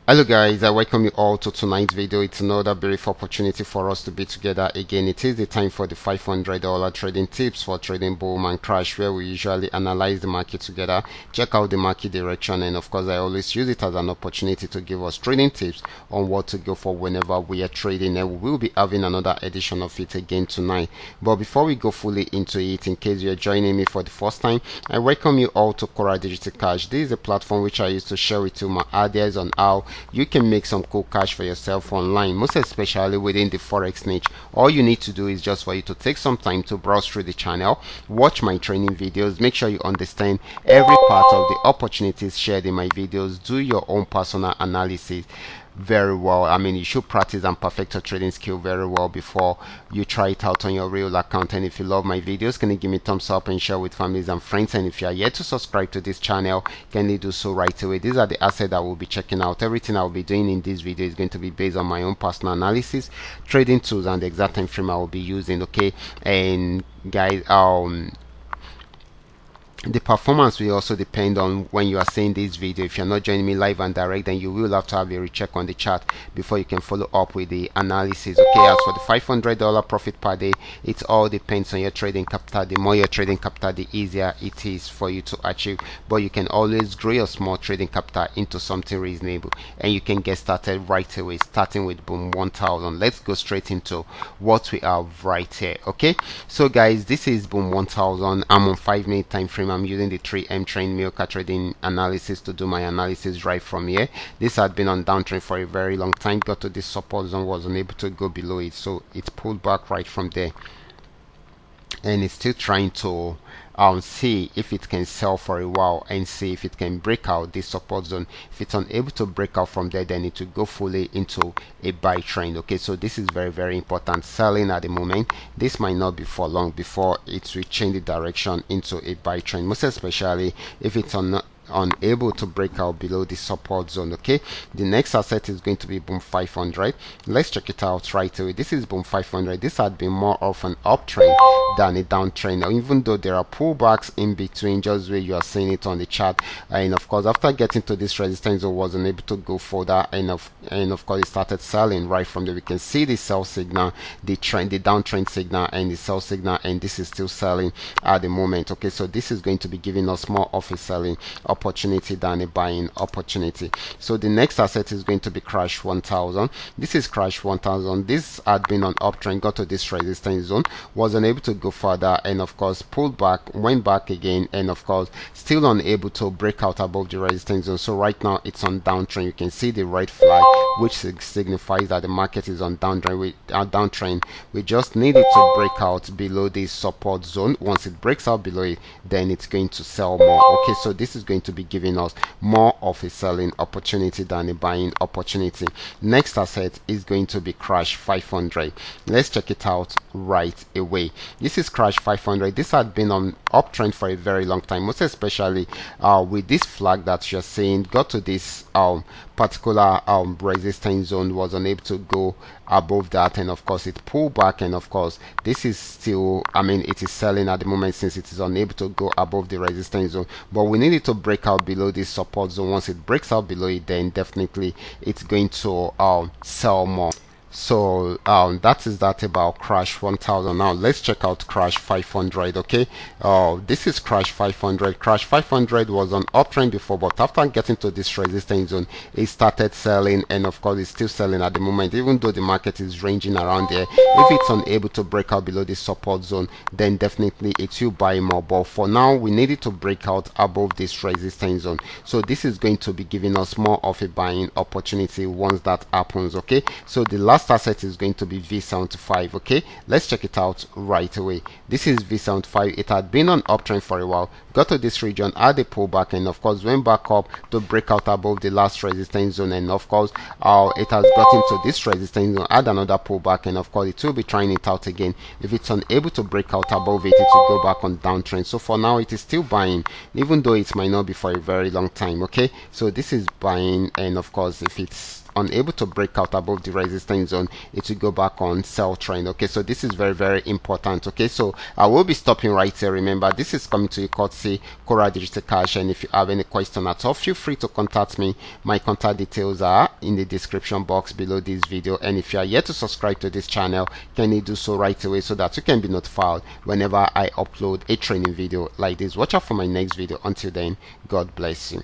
Hello guys, I welcome you all to tonight's video. It's another brief opportunity for us to be together again. It is the time for the $500 trading tips for trading boom and crash, where we usually analyze the market together, check out the market direction, and of course I always use it as an opportunity to give us trading tips on what to go for whenever we are trading, and we will be having another edition of it again tonight. But before we go fully into it, in case you're joining me for the first time, I welcome you all to Qora Digital Cash. This is a platform which I use to share with you my ideas on how you can make some cool cash for yourself online, most especially within the forex niche. All you need to do is just for you to take some time to browse through the channel, watch my training videos, make sure you understand every part of the opportunities shared in my videos, do your own personal analysis very well. I mean, you should practice and perfect your trading skill very well before you try it out on your real account. And if you love my videos, can you give me a thumbs up and share with families and friends? And if you are yet to subscribe to this channel, can you do so right away? These are the assets that we'll be checking out. Everything I will be doing in this video is going to be based on my own personal analysis, trading tools, and the exact time frame I will be using. Okay, and guys, the performance will also depend on when you are seeing this video. If you're not joining me live and direct, then you will have to have a recheck on the chart before you can follow up with the analysis. Okay, as for the $500 profit per day, it all depends on your trading capital. The more your trading capital, the easier it is for you to achieve, but you can always grow your small trading capital into something reasonable, and you can get started right away, starting with boom 1000. Let's go straight into what we have right here. Okay, so guys, this is boom 1000. I'm on 5-minute time frame. I'm using the 3M train Milka trading analysis to do my analysis right from here. This had been on downtrend for a very long time, got to this support zone, was unable to go below it, so it pulled back right from there, and it's still trying to see if it can sell for a while and see if it can break out this support zone. If it's unable to break out from there, then it will go fully into a buy trend. Okay, so this is very important. Selling at the moment. This might not be for long before it will change the direction into a buy trend, most especially if it's unable to break out below the support zone. Okay, the next asset is going to be boom 500. Let's check it out right away. This is boom 500. This had been more of an uptrend than a downtrend, even though there are pullbacks in between, just where you are seeing it on the chart. And of course, after getting to this resistance, it was unable to go further, and of course it started selling right from there. We can see the sell signal, the trend, the downtrend signal, and the sell signal, and this is still selling at the moment. Okay, so this is going to be giving us more of a selling opportunity than a buying opportunity. So the next asset is going to be crash 1000. This is crash 1000. This had been on uptrend, got to this resistance zone, was unable to go further, and of course pulled back, went back again, and of course still unable to break out above the resistance zone. So right now it's on downtrend. You can see the red flag, which signifies that the market is on downtrend. We just need it to break out below this support zone. Once it breaks out below it, then it's going to sell more. Okay, so this is going to be giving us more of a selling opportunity than a buying opportunity. Next asset is going to be crash 500. Let's check it out right away. This is crash 500. This had been on uptrend for a very long time, most especially with this flag that you're seeing, got to this particular resistance zone, was unable to go above that, and of course it pulled back, and of course this is still, I mean, it is selling at the moment since it is unable to go above the resistance zone, but we need it to break out below this support zone. Once it breaks out below it, then definitely it's going to sell more. So that is that about crash 1000. Now let's check out crash 500. Okay, this is crash 500. Crash 500 was on uptrend before, but after getting to this resistance zone, it started selling, and of course it's still selling at the moment, even though the market is ranging around there. If it's unable to break out below this support zone, then definitely it will buy more, but for now we need it to break out above this resistance zone. So this is going to be giving us more of a buying opportunity once that happens. Okay, so the last asset is going to be V75. Okay, let's check it out right away. This is V75. It had been on uptrend for a while, got to this region, had a pullback, and of course went back up to break out above the last resistance zone, and of course it has gotten to this resistance zone, had another pullback, and of course it will be trying it out again. If it's unable to break out above it, it will go back on downtrend. So for now it is still buying, even though it might not be for a very long time. Okay, so this is buying, and of course if it's unable to break out above the resistance zone, it will go back on sell trend. Okay, so this is very, very important. Okay, so I will be stopping right here. Remember, this is coming to you courtesy Qora Digital Cash, and if you have any question at all, feel free to contact me. My contact details are in the description box below this video, and if you are yet to subscribe to this channel, can you do so right away so that you can be notified whenever I upload a training video like this. Watch out for my next video. Until then, God bless you.